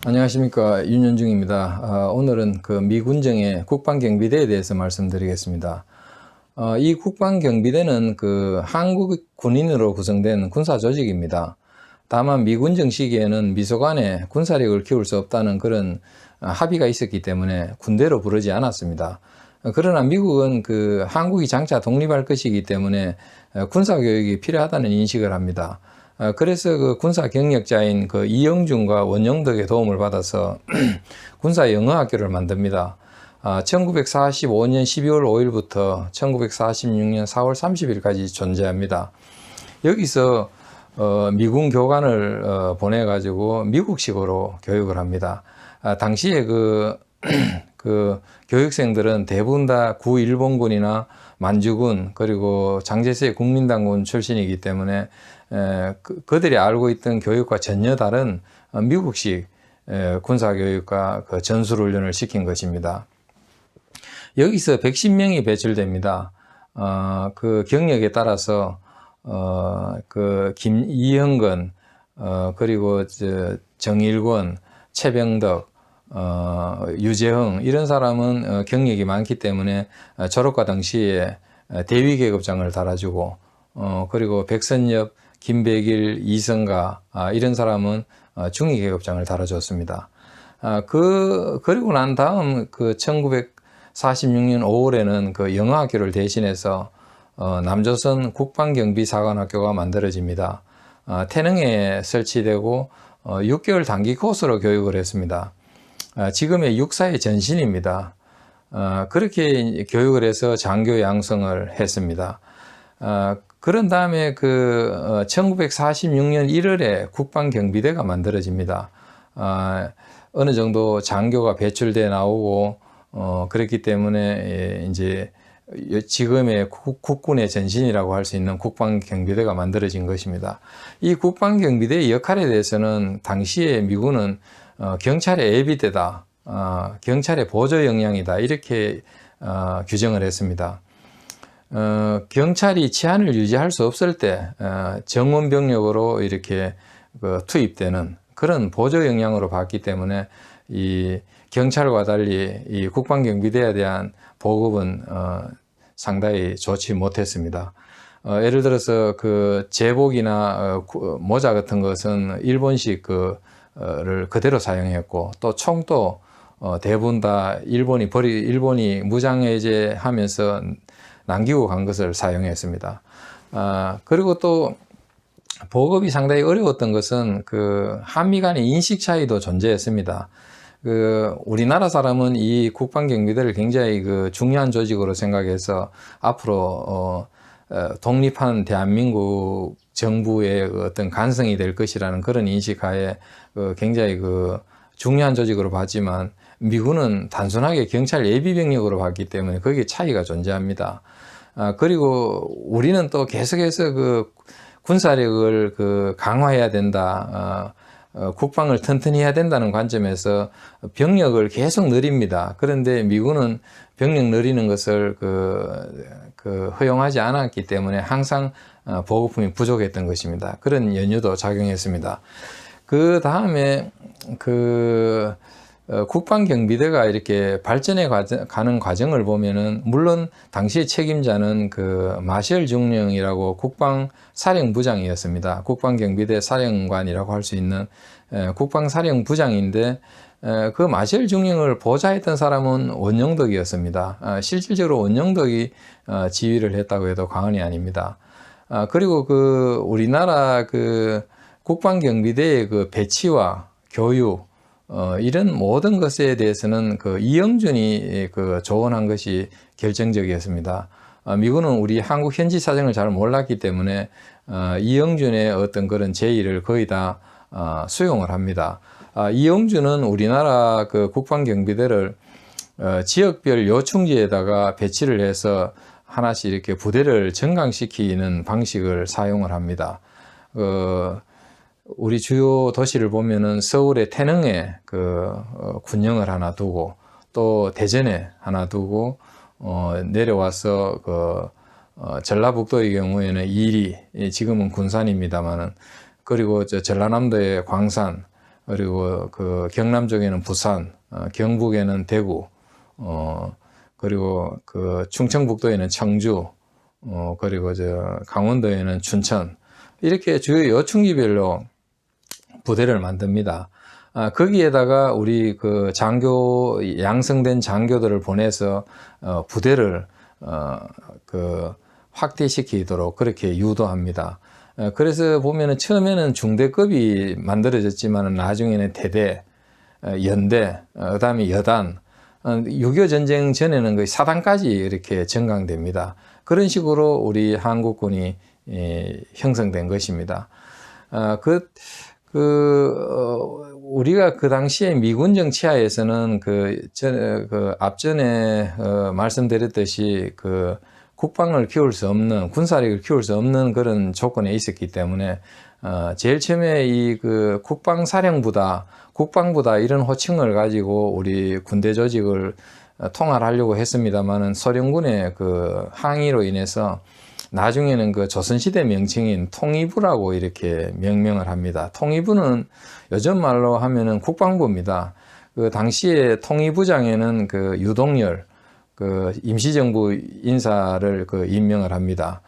안녕하십니까, 윤현중입니다. 오늘은 그 미 군정의 국방경비대에 대해서 말씀드리겠습니다. 이 국방경비대는 그 한국 군인으로 구성된 군사조직입니다. 다만 미 군정 시기에는 미소 간에 군사력을 키울 수 없다는 그런 합의가 있었기 때문에 군대로 부르지 않았습니다. 그러나 미국은 그 한국이 장차 독립할 것이기 때문에 군사교육이 필요하다는 인식을 합니다. 그래서 그 군사 경력자인 그 이영준과 원영덕의 도움을 받아서 군사 영어학교를 만듭니다. 1945년 12월 5일부터 1946년 4월 30일까지 존재합니다. 여기서 미군 교관을 보내가지고 미국식으로 교육을 합니다. 당시에 그 교육생들은 대부분 다 구일본군이나 만주군 그리고 장제세 국민당군 출신이기 때문에 그들이 알고 있던 교육과 전혀 다른 미국식 군사교육과 그 전술훈련을 시킨 것입니다. 여기서 110명이 배출됩니다. 그 경력에 따라서 그 이형건 그리고 정일권, 최병덕, 유재흥 이런 사람은 경력이 많기 때문에 졸업과 동시에 대위계급장을 달아주고 그리고 백선엽, 김백일, 이성가 이런 사람은 중위계급장을 달아줬습니다. 그리고 난 다음 그 1946년 5월에는 그 영어학교를 대신해서 남조선 국방경비사관학교가 만들어집니다. 태릉에 설치되고 6개월 단기 코스로 교육을 했습니다. 지금의 육사의 전신입니다. 그렇게 교육을 해서 장교 양성을 했습니다. 그런 다음에 1946년 1월에 국방경비대가 만들어집니다. 어느 정도 장교가 배출돼 나오고 그렇기 때문에 이제 지금의 국군의 전신이라고 할 수 있는 국방경비대가 만들어진 것입니다. 이 국방경비대의 역할에 대해서는 당시에 미군은 경찰의 예비대다, 경찰의 보조 역량이다 이렇게 규정을 했습니다. 경찰이 치안을 유지할 수 없을 때 정원 병력으로 이렇게 투입되는 그런 보조 역량으로 봤기 때문에 이 경찰과 달리 이 국방경비대에 대한 보급은 상당히 좋지 못했습니다. 예를 들어서 그 제복이나 모자 같은 것은 일본식 를 그대로 사용했고 또 총도 대부분 다 일본이 무장해제하면서 남기고 간 것을 사용했습니다. 그리고 또 보급이 상당히 어려웠던 것은 그 한미 간의 인식 차이도 존재했습니다. 우리나라 사람은 이 국방경비대를 굉장히 중요한 조직으로 생각해서 앞으로 독립한 대한민국 정부의 어떤 간성이 될 것이라는 그런 인식하에 굉장히 중요한 조직으로 봤지만 미군은 단순하게 경찰 예비병력으로 봤기 때문에 거기에 차이가 존재합니다. 그리고 우리는 또 계속해서 군사력을 강화해야 된다. 국방을 튼튼히 해야 된다는 관점에서 병력을 계속 늘립니다. 그런데 미군은 병력 늘리는 것을 허용하지 않았기 때문에 항상 보급품이 부족했던 것입니다. 그런 연유도 작용했습니다. 그 다음에 국방경비대가 이렇게 발전해 가는 과정을 보면은 물론 당시 책임자는 마셜 중령이라고 국방사령부장이었습니다. 국방경비대 사령관이라고 할 수 있는 국방사령부장인데 그 마셜 중령을 보좌했던 사람은 원영덕이었습니다. 실질적으로 원영덕이 지휘를 했다고 해도 과언이 아닙니다. 그리고 우리나라 국방경비대의 배치와 교육 이런 모든 것에 대해서는 이영준이 조언한 것이 결정적이었습니다. 미군은 우리 한국 현지 사정을 잘 몰랐기 때문에 이영준의 어떤 그런 제의를 거의 다 수용을 합니다. 이영준은 우리나라 국방경비대를 지역별 요충지에다가 배치를 해서 하나씩 이렇게 부대를 정강시키는 방식을 사용을 합니다. 우리 주요 도시를 보면은 서울의 태릉에 군영을 하나 두고 또 대전에 하나 두고 내려와서 전라북도의 경우에는 이리 지금은 군산입니다만은 그리고 전라남도의 광산 그리고 그 경남 쪽에는 부산, 경북에는 대구, 그리고 그 충청북도에는 청주, 그리고 저 강원도에는 춘천, 이렇게 주요 요충지별로 부대를 만듭니다. 거기에다가 우리 그 장교, 양성된 장교들을 보내서 부대를 그 확대시키도록 그렇게 유도합니다. 그래서 보면은 처음에는 중대급이 만들어졌지만 나중에는 대대, 연대, 그다음에 여단, 6.25 전쟁 전에는 거의 사단까지 이렇게 정강됩니다. 그런 식으로 우리 한국군이 형성된 것입니다. 우리가 그 당시에 미군 정치하에서는 앞전에 말씀드렸듯이 국방을 키울 수 없는, 군사력을 키울 수 없는 그런 조건에 있었기 때문에 제일 처음에 국방사령부다, 국방부다 이런 호칭을 가지고 우리 군대 조직을 통할하려고 했습니다만은 소련군의 항의로 인해서 나중에는 조선시대 명칭인 통일부라고 이렇게 명명을 합니다. 통일부는 요즘 말로 하면은 국방부입니다. 당시에 통일부장에는 유동열, 임시정부 인사를 임명을 합니다.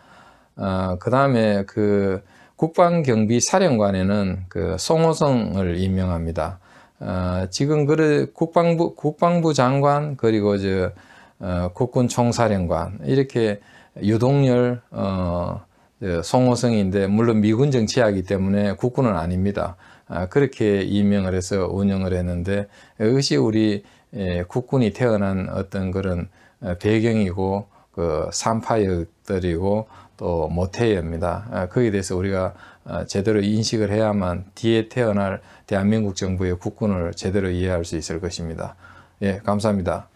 그 다음에 국방경비사령관에는 송호성을 임명합니다. 지금 국방부 장관, 그리고 국군총사령관, 이렇게 유동열, 송호성인데, 물론 미군 정치하기 때문에 국군은 아닙니다. 그렇게 임명을 해서 운영을 했는데, 이것이 우리 국군이 태어난 어떤 그런 배경이고, 산파역들이고, 또 모태입니다. 거기에 대해서 우리가 제대로 인식을 해야만 뒤에 태어날 대한민국 정부의 국군을 제대로 이해할 수 있을 것입니다. 예, 감사합니다.